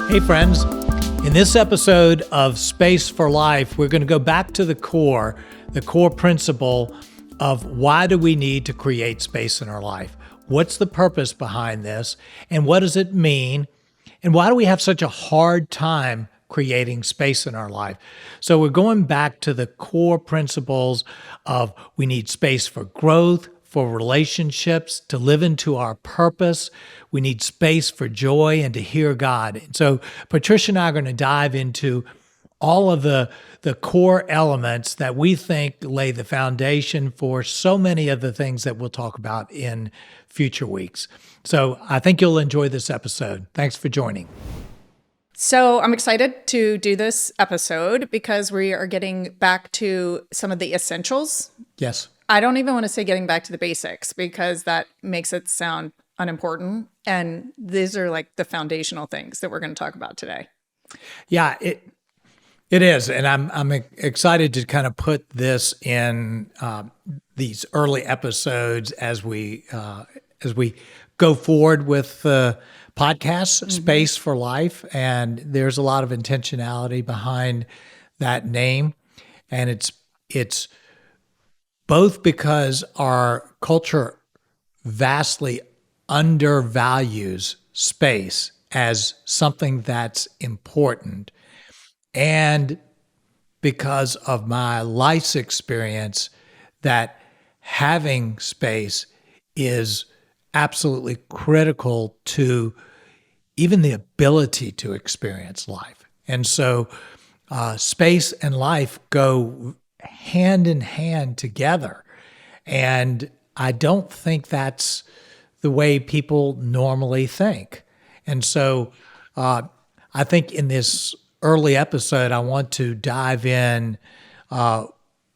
Hey friends, in this episode of Space for Life, we're going to go back to the core principle of why do we need to create space in our life? What's the purpose behind this? And what does it mean? And why do we have such a hard time creating space in our life? So we're going back to the core principles of we need space for growth, for relationships, to live into our purpose. We need space for joy and to hear God. And so Patricia and I are going to dive into all of the core elements that we think lay the foundation for so many of the things that we'll talk about in future weeks. So I think you'll enjoy this episode. Thanks for joining. So I'm excited to do this episode because we are getting back to some of the essentials. Yes. I don't even want to say getting back to the basics because that makes it sound unimportant. And these are like the foundational things that we're going to talk about today. Yeah, it is. And I'm excited to kind of put this in these early episodes as we go forward with the podcast, Space for Life. And there's a lot of intentionality behind that name. And it's both because our culture vastly undervalues space as something that's important, and because of my life's experience that having space is absolutely critical to even the ability to experience life. And so space and life go hand in hand together. And I don't think that's the way people normally think. And so I think in this early episode, I want to dive in a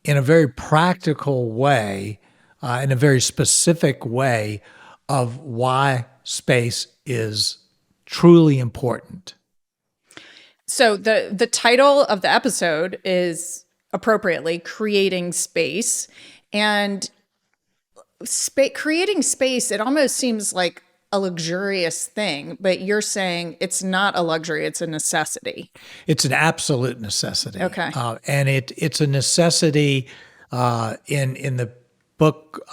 very practical way, in a very specific way of why space is truly important. So the title of the episode is appropriately Creating Space. And creating space, it almost seems like a luxurious thing, but you're saying it's not a luxury, it's a necessity. It's an absolute necessity. Okay. And it's a necessity in the book,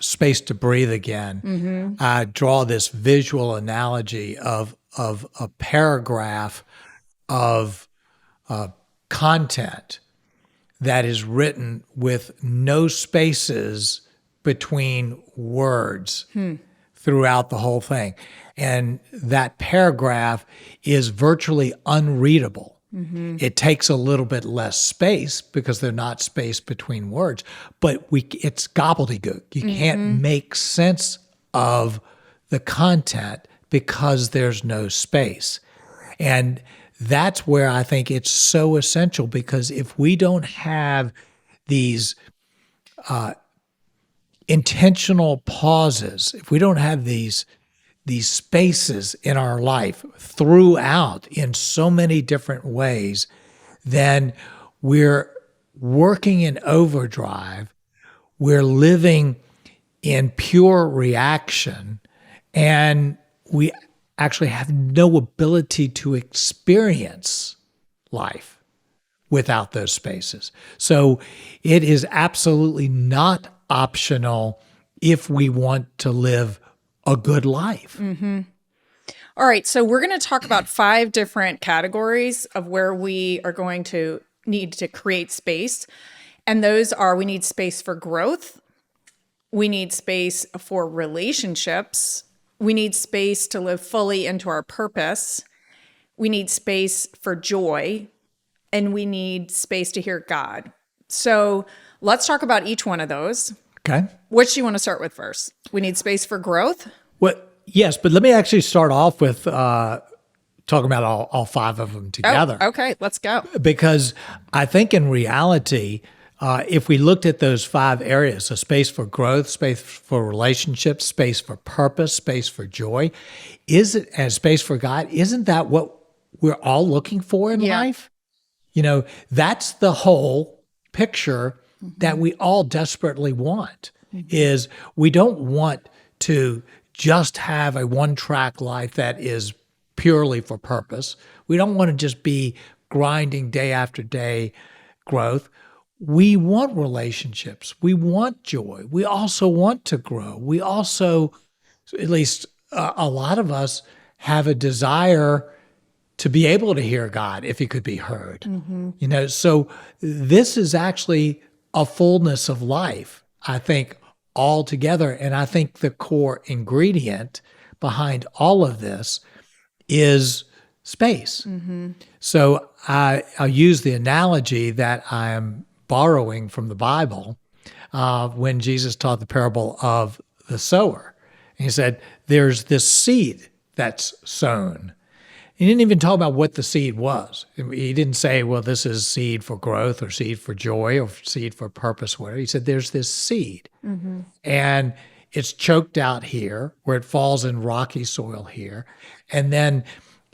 Space to Breathe Again. I draw this visual analogy of a paragraph of content that is written with no spaces between words throughout the whole thing. And that paragraph is virtually unreadable. It takes a little bit less space because there's not space between words, but it's gobbledygook. You can't make sense of the content because there's no space. And that's where I think it's so essential, because if we don't have these intentional pauses, if we don't have these spaces in our life throughout in so many different ways, then we're working in overdrive, we're living in pure reaction, and we actually have no ability to experience life without those spaces. So it is absolutely not optional if we want to live a good life. All right, so we're going to talk about 5 different categories of where we are going to need to create space. And those are: we need space for growth, we need space for relationships, we need space to live fully into our purpose, we need space for joy, and we need space to hear God. So let's talk about each one of those. Okay. Which do you want to start with first? We need space for growth? Well, yes, but let me actually start off with talking about all 5 of them together. Oh, okay, let's go. Because I think in reality, if we looked at those 5 areas, so space for growth, space for relationships, space for purpose, space for joy, and space for God, isn't that what we're all looking for in life? You know, that's the whole picture that we all desperately want. Is we don't want to just have a one-track life that is purely for purpose. We don't want to just be grinding day after day growth. We want relationships. We want joy. We also want to grow. We also, at least a lot of us, have a desire to be able to hear God if he could be heard. So this is actually a fullness of life, I think, altogether. And I think the core ingredient behind all of this is space. So I'll use the analogy that I'm borrowing from the Bible when Jesus taught the parable of the sower. And he said, there's this seed that's sown. He didn't even talk about what the seed was. He didn't say, well, this is seed for growth or seed for joy or seed for purpose, whatever. He said, there's this seed. And it's choked out here, where it falls in rocky soil here. And then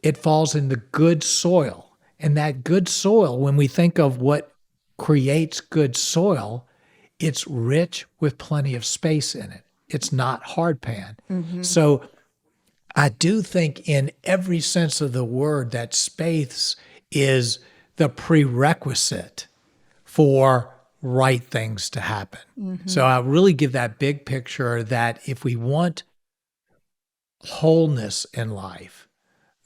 it falls in the good soil. And that good soil, when we think of what creates good soil, it's rich with plenty of space in it. It's not hard pan. So I do think in every sense of the word that space is the prerequisite for right things to happen. So I really give that big picture that if we want wholeness in life,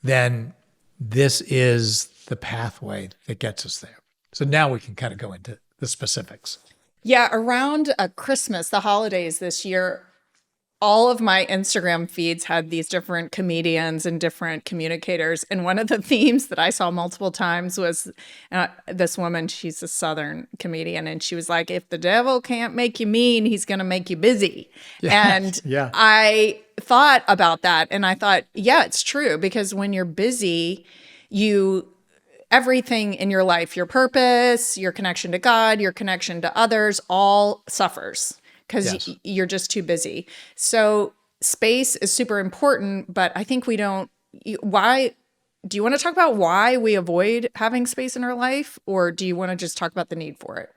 then this is the pathway that gets us there. So now we can kind of go into the specifics. Yeah, around Christmas, the holidays this year, all of my Instagram feeds had these different comedians and different communicators. And one of the themes that I saw multiple times was this woman, she's a Southern comedian, and she was like, if the devil can't make you mean, he's going to make you busy. And I thought about that, and I thought, yeah, it's true, because when you're busy, everything in your life, your purpose, your connection to God, your connection to others, all suffers because you're just too busy. So space is super important, but I think we don't. Why? Do you want to talk about why we avoid having space in our life, or do you want to just talk about the need for it?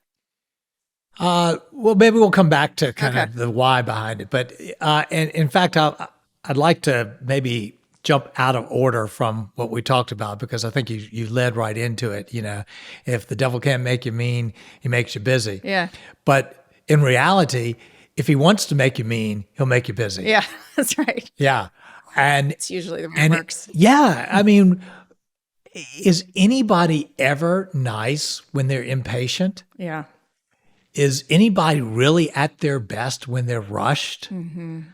Well, maybe we'll come back to kind of the why behind it. But and in fact, I'd like to maybe jump out of order from what we talked about, because I think you led right into it. If the devil can't make you mean, he makes you busy. Yeah. But in reality, if he wants to make you mean, he'll make you busy. Yeah, that's right. Yeah. And it's usually the way it works. Yeah. I mean, is anybody ever nice when they're impatient? Yeah. Is anybody really at their best when they're rushed? When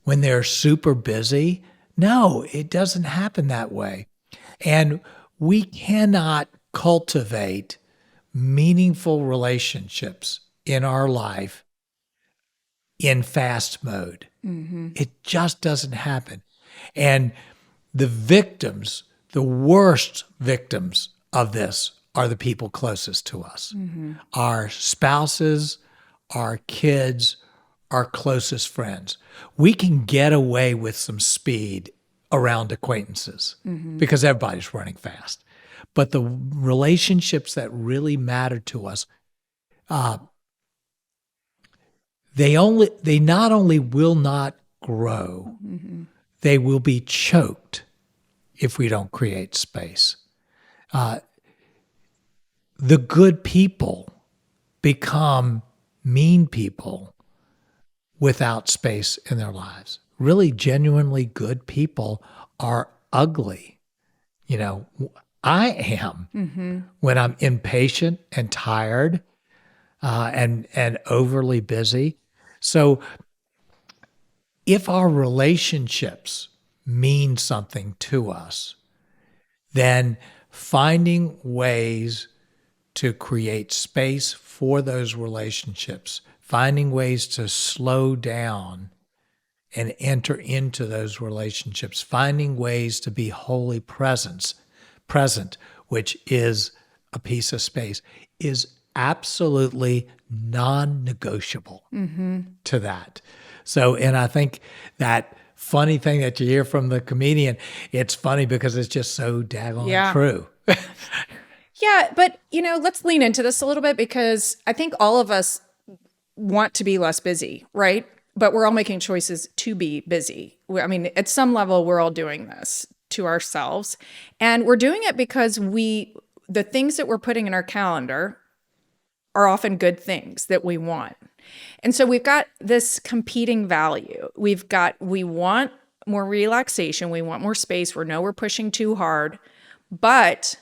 they're super busy? No, it doesn't happen that way. And we cannot cultivate meaningful relationships in our life in fast mode. It just doesn't happen. And the victims, the worst victims of this, are the people closest to us. Our spouses, our kids, our closest friends. We can get away with some speed around acquaintances because everybody's running fast. But the relationships that really matter to us, they not only will not grow, they will be choked if we don't create space. The good people become mean people without space in their lives. Really genuinely good people are ugly. I am when I'm impatient and tired and overly busy. So if our relationships mean something to us, then finding ways to create space for those relationships, finding ways to slow down and enter into those relationships, finding ways to be wholly present, which is a piece of space, is absolutely non-negotiable to that. So, and I think that funny thing that you hear from the comedian, it's funny because it's just so daggone true. Yeah, but let's lean into this a little bit, because I think all of us want to be less busy, right? But we're all making choices to be busy. I mean, at some level, we're all doing this to ourselves. And we're doing it because the things that we're putting in our calendar are often good things that we want. And so we've got this competing value. We want more relaxation. We want more space. We know we're pushing too hard, but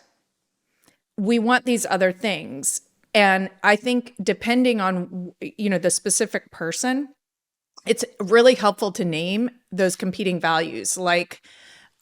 we want these other things. And I think depending on, the specific person, it's really helpful to name those competing values. Like,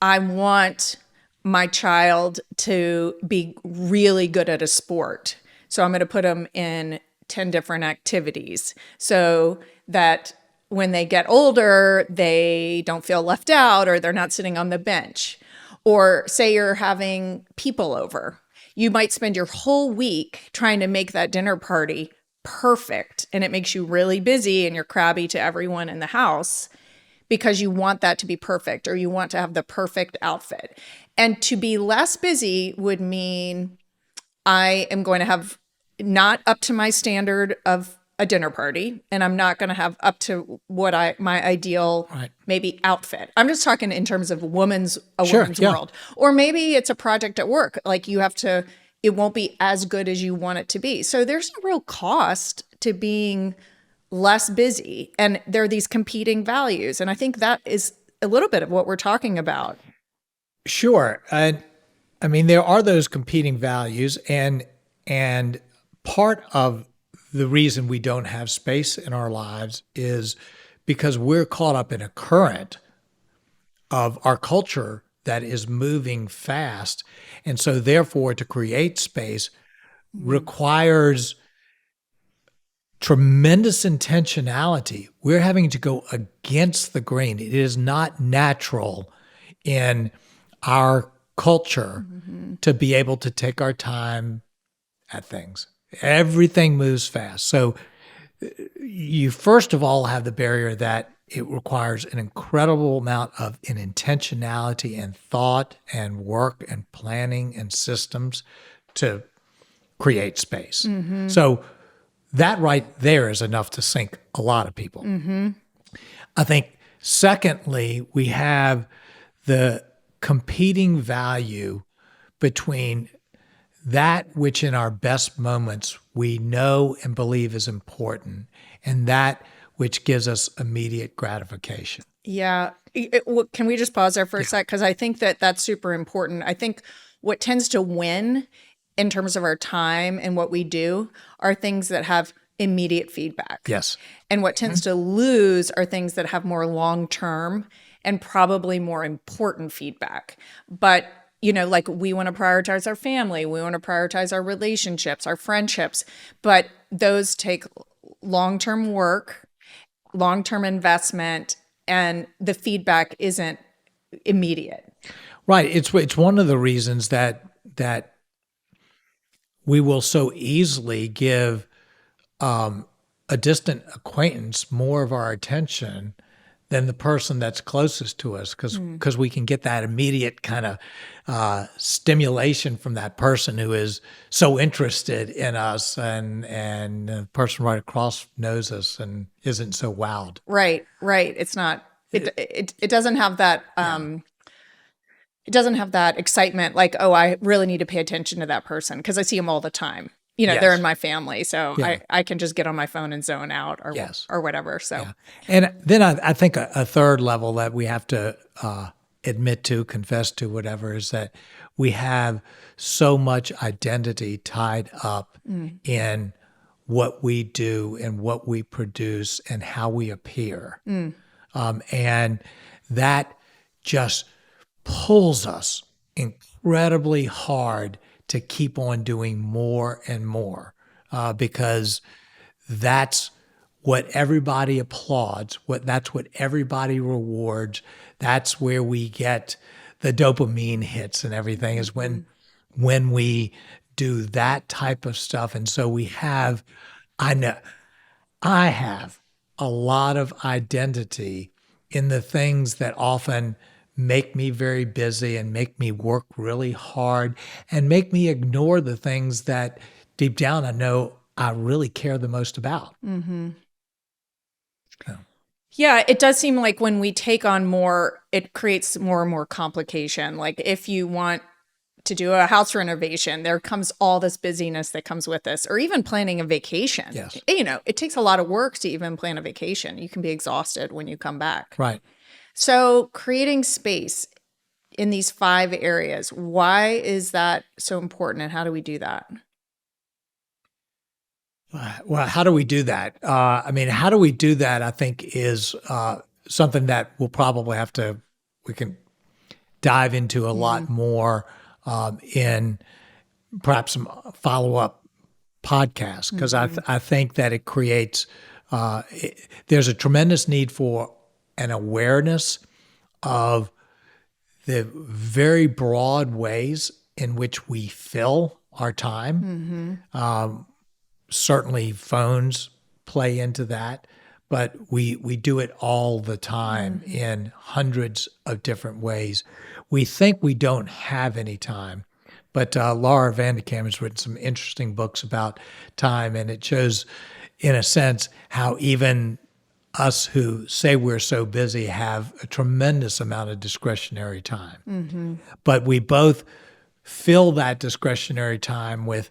I want my child to be really good at a sport. So I'm going to put them in 10 different activities so that when they get older, they don't feel left out or they're not sitting on the bench. Or say you're having people over. You might spend your whole week trying to make that dinner party perfect, and it makes you really busy and you're crabby to everyone in the house because you want that to be perfect or you want to have the perfect outfit. And to be less busy would mean I am going to have not up to my standard of a dinner party, and I'm not going to have up to what my ideal maybe outfit. I'm just talking in terms of woman's world. Or maybe it's a project at work. Like it won't be as good as you want it to be. So there's a real cost to being less busy, and there are these competing values. And I think that is a little bit of what we're talking about. Sure. I mean, there are those competing values, and part of the reason we don't have space in our lives is because we're caught up in a current of our culture that is moving fast. And so therefore, to create space requires tremendous intentionality. We're having to go against the grain. It is not natural in our culture to be able to take our time at things. Everything moves fast. So you first of all have the barrier that it requires an incredible amount of intentionality and thought and work and planning and systems to create space. So that right there is enough to sink a lot of people. I think secondly, we have the competing value between that which in our best moments we know and believe is important, and that which gives us immediate gratification. Yeah. Can we just pause there for a sec? Because I think that's super important. I think what tends to win in terms of our time and what we do are things that have immediate feedback. Yes. And what tends to lose are things that have more long-term and probably more important feedback. But like we want to prioritize our family, we want to prioritize our relationships, our friendships, but those take long-term work, long-term investment, and the feedback isn't immediate. Right. It's one of the reasons that we will so easily give a distant acquaintance more of our attention than the person that's closest to us, because we can get that immediate kind of stimulation from that person who is so interested in us, and the person right across knows us and isn't so wowed. Right. It's not. It doesn't have that. It doesn't have that excitement. Like, oh, I really need to pay attention to that person because I see them all the time. Yes. They're in my family, so Yeah. I can just get on my phone and zone out or whatever. So, And then I think a third level that we have to admit to, confess to, whatever, is that we have so much identity tied up in what we do and what we produce and how we appear. And that just pulls us incredibly hard to keep on doing more and more, because that's what everybody applauds, that's what everybody rewards. That's where we get the dopamine hits and everything, is when we do that type of stuff. And so I have a lot of identity in the things that often make me very busy and make me work really hard and make me ignore the things that deep down I know I really care the most about. Yeah, it does seem like when we take on more, it creates more and more complication. Like if you want to do a house renovation, there comes all this busyness that comes with this, or even planning a vacation. Yes. It takes a lot of work to even plan a vacation. You can be exhausted when you come back. Right. So, creating space in these 5 areas, why is that so important and how do we do that? Well, how do we do that? How do we do that? I think is something that we'll probably we can dive into a lot more in perhaps some follow up podcasts, because I think that it creates, there's a tremendous need for an awareness of the very broad ways in which we fill our time. Certainly phones play into that, but we do it all the time in hundreds of different ways. We think we don't have any time, but Laura Vanderkam has written some interesting books about time, and it shows, in a sense, how even us who say we're so busy have a tremendous amount of discretionary time. But we both fill that discretionary time with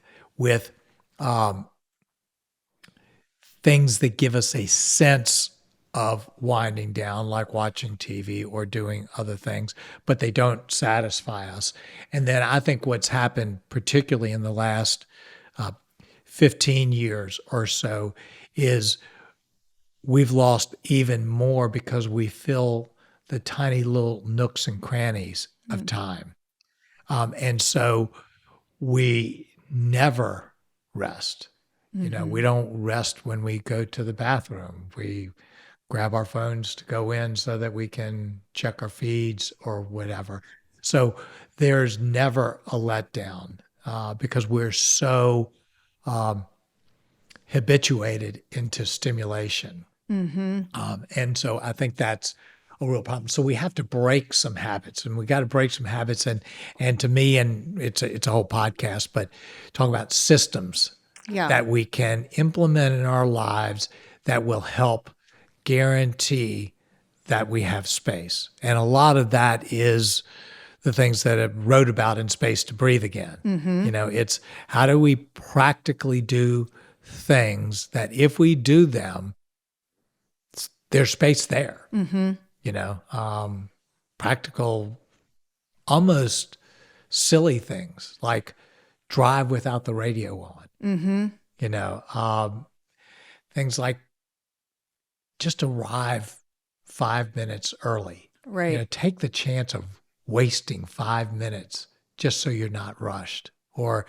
things that give us a sense of winding down, like watching TV or doing other things, but they don't satisfy us. And then I think what's happened, particularly in the last 15 years or so, is we've lost even more because we fill the tiny little nooks and crannies of time. And so we never rest. We don't rest when we go to the bathroom. We grab our phones to go in so that we can check our feeds or whatever. So there's never a letdown because we're so habituated into stimulation. And so I think that's a real problem. So we have to break some habits, and we got to break some habits. And to me, and it's a whole podcast, but talk about systems that we can implement in our lives that will help guarantee that we have space. And a lot of that is the things that I wrote about in Space to Breathe Again. It's how do we practically do things that if we do them, there's space there. Practical, almost silly things like drive without the radio on. Things like just arrive 5 minutes early. Right. Take the chance of wasting 5 minutes just so you're not rushed, or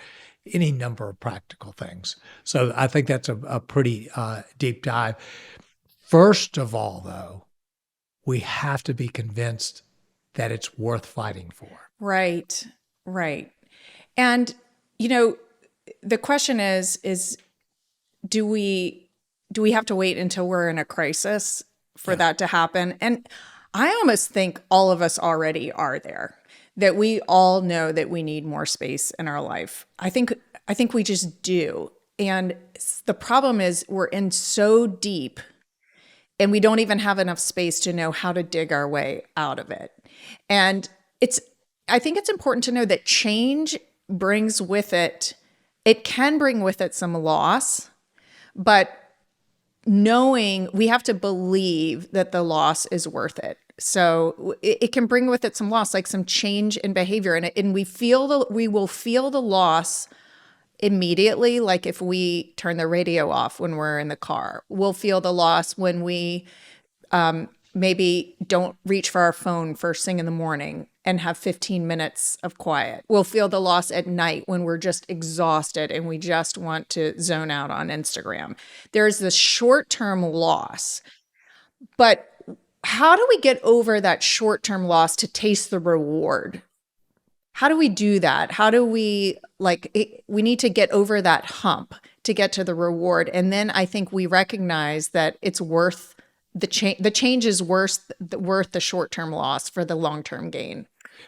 any number of practical things. So I think that's a pretty deep dive. First of all, though, we have to be convinced that it's worth fighting for. Right. Right. And, the question is do we have to wait until we're in a crisis for that to happen? And I almost think all of us already are there, that we all know that we need more space in our life. I think we just do. And the problem is we're in so deep and we don't even have enough space to know how to dig our way out of it. And I think it's important to know that change brings with it can bring with it some loss, but knowing we have to believe that the loss is worth it. So it can bring with it some loss, like some change in behavior, and we will feel the loss immediately. Like if we turn the radio off when we're in the car, we'll feel the loss when we maybe don't reach for our phone first thing in the morning and have 15 minutes of quiet. We'll feel the loss at night when we're just exhausted and we just want to zone out on Instagram. There's this short-term loss. But how do we get over that short-term loss to taste the reward? How do we do that? How do we we need to get over that hump to get to the reward. And then I think we recognize that it's worth the change. The change is worth the short-term loss for the long-term gain.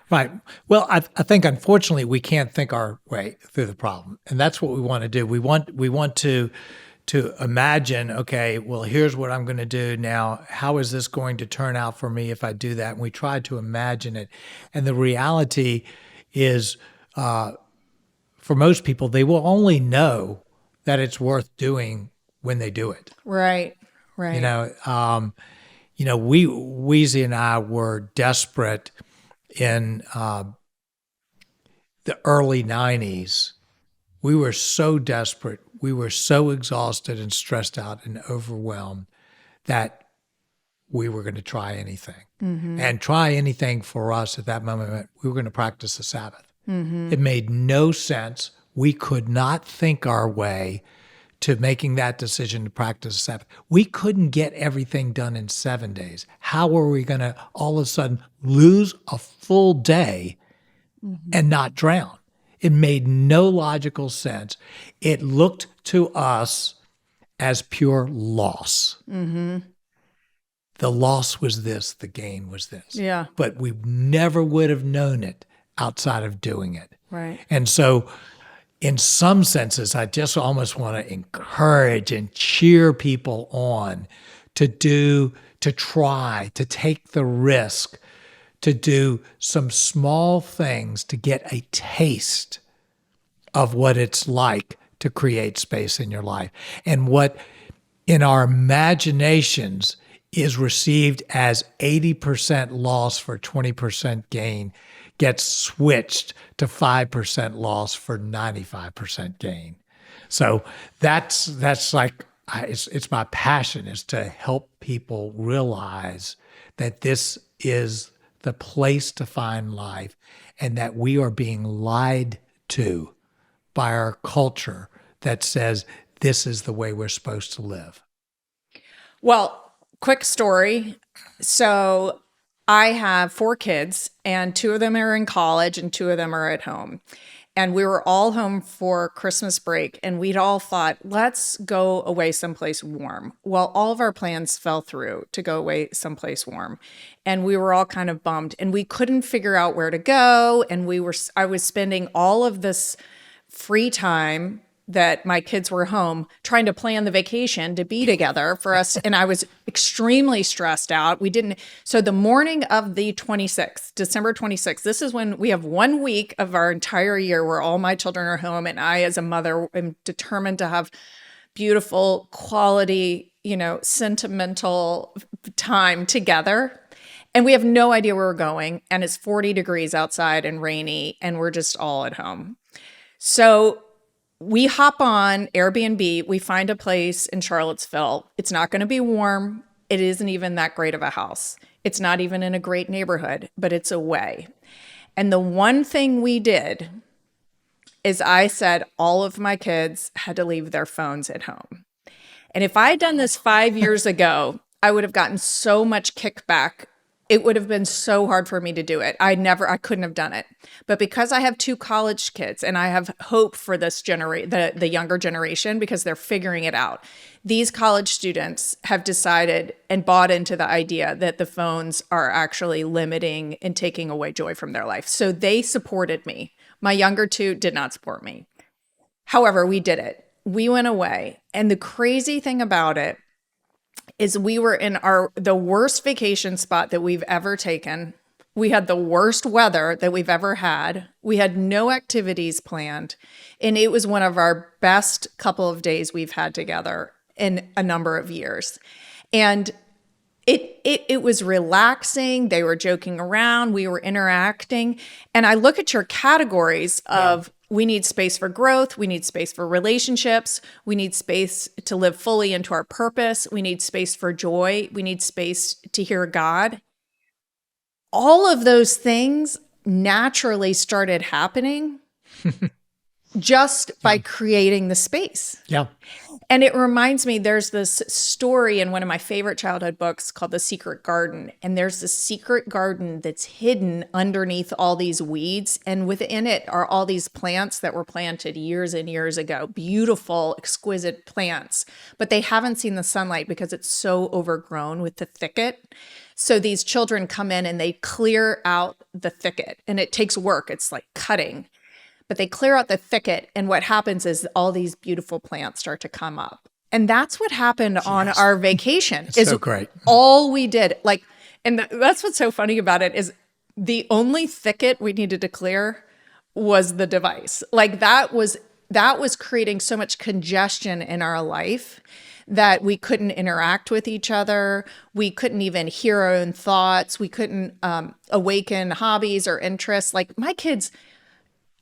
Right. Well, I think unfortunately we can't think our way through the problem, and that's what we want to do. We want to to imagine, okay, well, here's what I'm going to do now. How is this going to turn out for me if I do that? And we tried to imagine it. And the reality is, for most people, they will only know that it's worth doing when they do it. Right. You Right. know, Weezy and I were desperate in the early 90s. We were so desperate. We were so exhausted and stressed out and overwhelmed that we were going to try anything. And try anything for us at that moment meant we were going to practice the Sabbath. It made no sense. We could not think our way to making that decision to practice the Sabbath. We couldn't get everything done in 7 days. How were we going to all of a sudden lose a full day and not drown? It made no logical sense. It looked to us as pure loss. The loss was this, the gain was this. Yeah. But we never would have known it outside of doing it. Right. And so, in some senses, I just almost want to encourage and cheer people on to try, to take the risk, to do some small things to get a taste of what it's like to create space in your life. And what in our imaginations is received as 80% loss for 20% gain gets switched to 5% loss for 95% gain. So that's like it's my passion is to help people realize that this is the place to find life and that we are being lied to by our culture that says this is the way we're supposed to live. Well, quick story. So I have 4 kids, and 2 of them are in college and 2 of them are at home. And we were all home for Christmas break, and we'd all thought, let's go away someplace warm. Well, all of our plans fell through to go away someplace warm. And we were all kind of bummed, and we couldn't figure out where to go. And I was spending all of this free time that my kids were home trying to plan the vacation to be together for us. And I was extremely stressed out. So the morning of the 26th, December 26th, this is when we have 1 week of our entire year where all my children are home. And I, as a mother, am determined to have beautiful, quality, sentimental time together. And we have no idea where we're going. And it's 40 degrees outside and rainy, and we're just all at home. So we hop on Airbnb. We find a place in Charlottesville. It's not going to be warm. It isn't even that great of a house. It's not even in a great neighborhood, but it's away. And the one thing we did is I said all of my kids had to leave their phones at home. And if I had done this 5 years ago, I would have gotten so much kickback. It would have been so hard for me to do it. I couldn't have done it. But because I have 2 college kids and I have hope for this the younger generation because they're figuring it out. These college students have decided and bought into the idea that the phones are actually limiting and taking away joy from their life. So they supported me. My younger 2 did not support me. However, we did it. We went away. And the crazy thing about it is we were in the worst vacation spot that we've ever taken. We had the worst weather that we've ever had. We had no activities planned. And it was one of our best couple of days we've had together in a number of years. And it was relaxing. They were joking around. We were interacting. And I look at your categories of we need space for growth. We need space for relationships. We need space to live fully into our purpose. We need space for joy. We need space to hear God. All of those things naturally started happening just by creating the space. Yeah. And it reminds me, there's this story in one of my favorite childhood books called The Secret Garden. And there's this secret garden that's hidden underneath all these weeds. And within it are all these plants that were planted years and years ago. Beautiful, exquisite plants. But they haven't seen the sunlight because it's so overgrown with the thicket. So these children come in and they clear out the thicket. And it takes work. It's like cutting. But they clear out the thicket, and what happens is all these beautiful plants start to come up. And that's what happened on our vacation. It's so great. All we did. Like, and that's what's so funny about it is the only thicket we needed to clear was the device. Like that was creating so much congestion in our life that we couldn't interact with each other. We couldn't even hear our own thoughts. We couldn't awaken hobbies or interests. Like my kids,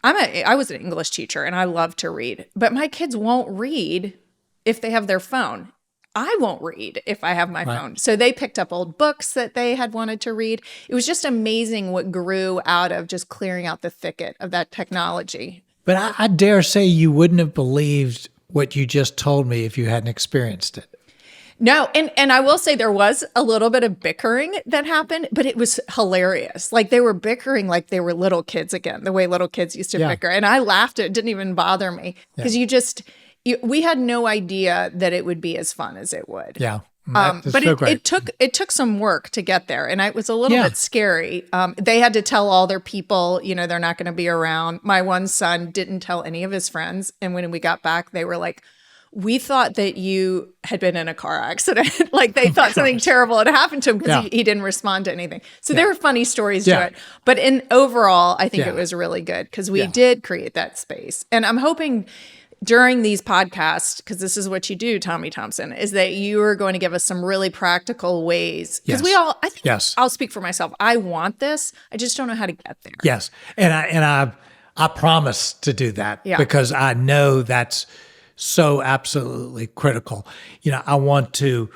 I was an English teacher and I love to read, but my kids won't read if they have their phone. I won't read if I have my phone. So they picked up old books that they had wanted to read. It was just amazing what grew out of just clearing out the thicket of that technology. But I dare say you wouldn't have believed what you just told me if you hadn't experienced it. No, and I will say there was a little bit of bickering that happened, but it was hilarious. Like they were bickering like they were little kids again, the way little kids used to bicker. And I laughed. It didn't even bother me because we had no idea that it would be as fun as it would. Yeah. But it took some work to get there, and it was a little bit scary. They had to tell all their people, they're not going to be around. My one son didn't tell any of his friends, and when we got back, they were like, "We thought that you had been in a car accident." Like they thought something terrible had happened to him because he didn't respond to anything. So there were funny stories to it, but overall, I think it was really good because we did create that space, and I'm hoping during these podcasts, because this is what you do, Tommy Thompson, is that you are going to give us some really practical ways. Because I'll speak for myself. I want this. I just don't know how to get there. Yes. And I promise to do that because I know that's so absolutely critical. I want to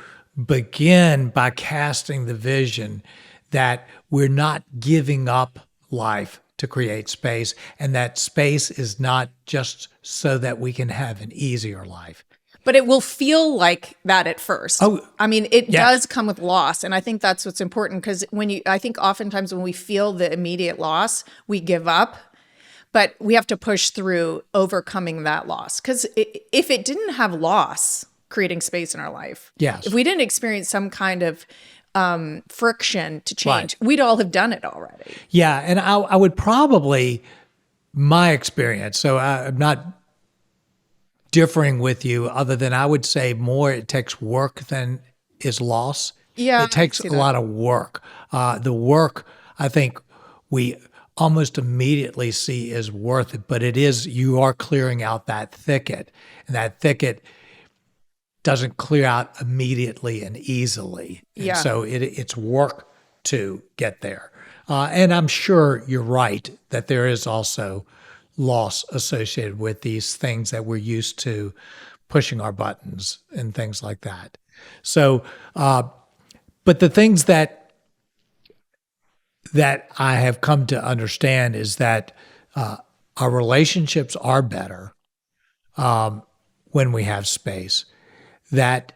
begin by casting the vision that we're not giving up life to create space, and that space is not just so that we can have an easier life. But it will feel like that at first. I mean, it does come with loss, and I think that's what's important because I think oftentimes when we feel the immediate loss, we give up, but we have to push through overcoming that loss. Because if it didn't have loss, creating space in our life, if we didn't experience some kind of friction to change, we'd all have done it already. Yeah, and I would probably, my experience, so I'm not differing with you other than I would say more it takes work than is loss. Yeah, it takes a lot of work. The work, I think we almost immediately see is worth it, but you are clearing out that thicket, and that thicket doesn't clear out immediately and easily. And so it's work to get there. And I'm sure you're right that there is also loss associated with these things that we're used to pushing our buttons and things like that. So, but the things that I have come to understand is that our relationships are better when we have space. That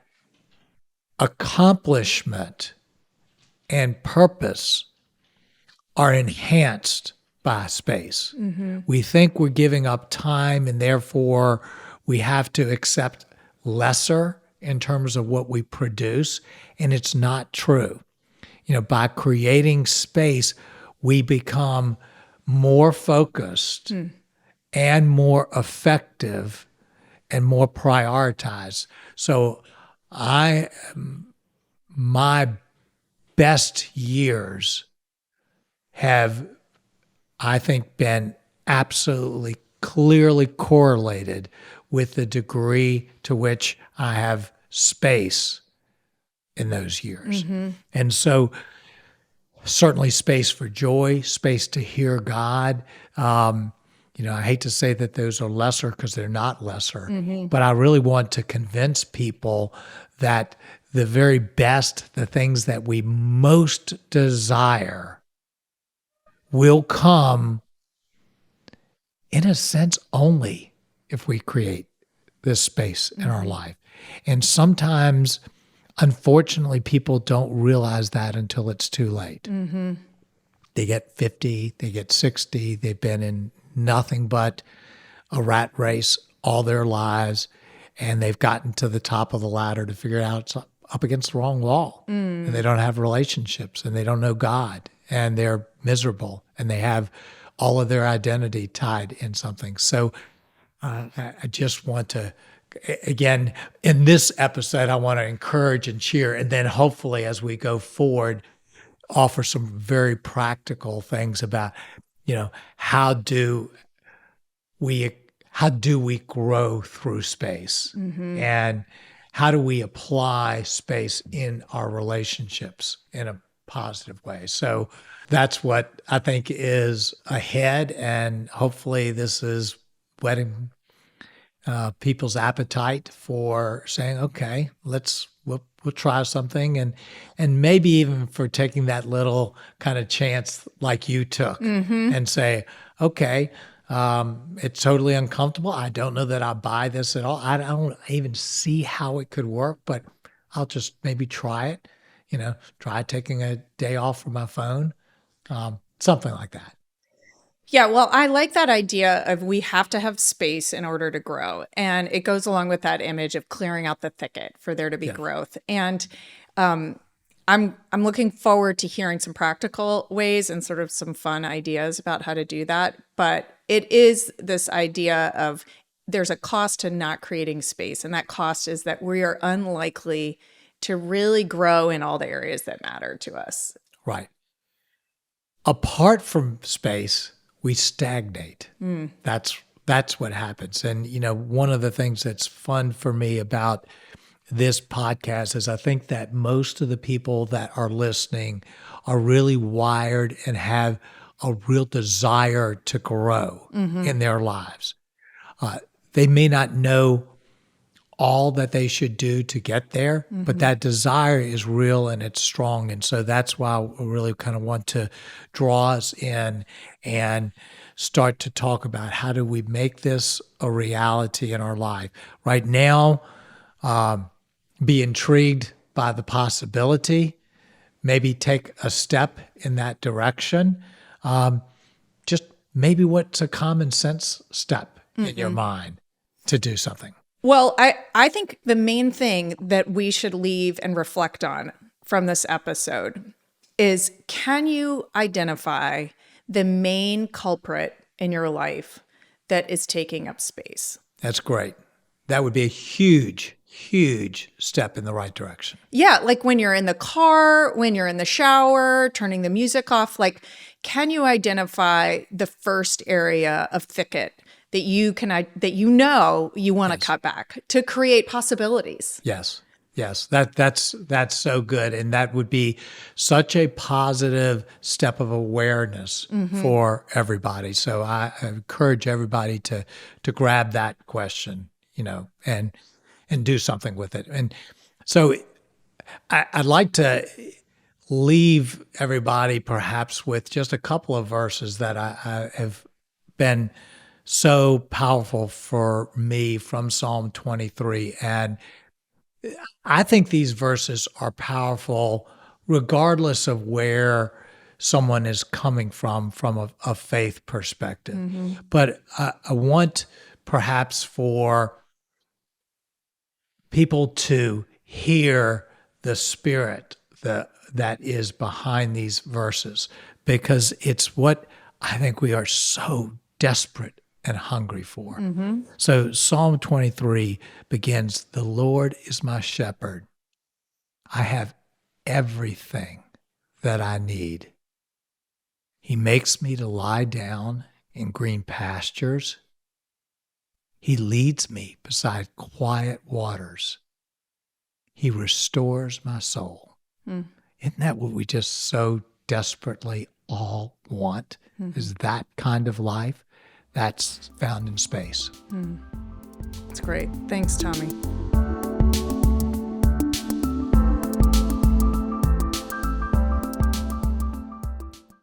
accomplishment and purpose are enhanced by space. Mm-hmm. We think we're giving up time and therefore we have to accept lesser in terms of what we produce, and it's not true. By creating space, we become more focused and more effective and more prioritized. So my best years have, I think, been absolutely clearly correlated with the degree to which I have space in those years. Mm-hmm. And so certainly space for joy, space to hear God. I hate to say that those are lesser because they're not lesser, but I really want to convince people that the very best, the things that we most desire will come, in a sense, only if we create this space in our life. And sometimes, unfortunately, people don't realize that until it's too late. Mm-hmm. They get 50, they get 60, they've been in nothing but a rat race all their lives, and they've gotten to the top of the ladder to figure out it's up against the wrong wall. And they don't have relationships, and they don't know God, and they're miserable, and they have all of their identity tied in something. So I just want to again, in this episode, I want to encourage and cheer. And then hopefully as we go forward, offer some very practical things about, how do we grow through space? And how do we apply space in our relationships in a positive way? So that's what I think is ahead. And hopefully this is whetting people's appetite for saying, okay, we'll try something, and maybe even for taking that little kind of chance like you took and say, okay, it's totally uncomfortable. I don't know that I buy this at all. I don't even see how it could work, but I'll just maybe try it. Try taking a day off from my phone, something like that. Yeah, well, I like that idea of we have to have space in order to grow. And it goes along with that image of clearing out the thicket for there to be growth. And I'm looking forward to hearing some practical ways and sort of some fun ideas about how to do that. But it is this idea of there's a cost to not creating space. And that cost is that we are unlikely to really grow in all the areas that matter to us. Right. Apart from space, we stagnate. That's what happens. And, one of the things that's fun for me about this podcast is I think that most of the people that are listening are really wired and have a real desire to grow in their lives. They may not know all that they should do to get there, but that desire is real and it's strong. And so that's why we really kind of want to draw us in and start to talk about how do we make this a reality in our life. Right now, be intrigued by the possibility, maybe take a step in that direction. Just maybe what's a common sense step in your mind to do something. Well, I think the main thing that we should leave and reflect on from this episode is, can you identify the main culprit in your life that is taking up space? That's great. That would be a huge, huge step in the right direction. Yeah, like when you're in the car, when you're in the shower, turning the music off, like, can you identify the first area of thicket that you want to cut back to create possibilities? Yes. That's so good. And that would be such a positive step of awareness for everybody. So I encourage everybody to grab that question, and do something with it. And so I'd like to leave everybody perhaps with just a couple of verses that I have been so powerful for me from Psalm 23. And I think these verses are powerful regardless of where someone is coming from a faith perspective. But I want perhaps for people to hear the spirit that is behind these verses, because it's what I think we are so desperate and hungry for. So Psalm 23 begins, "The Lord is my shepherd. I have everything that I need. He makes me to lie down in green pastures. He leads me beside quiet waters. He restores my soul." Isn't that what we just so desperately all want? Is that kind of life? That's found in space. That's great. Thanks, Tommy.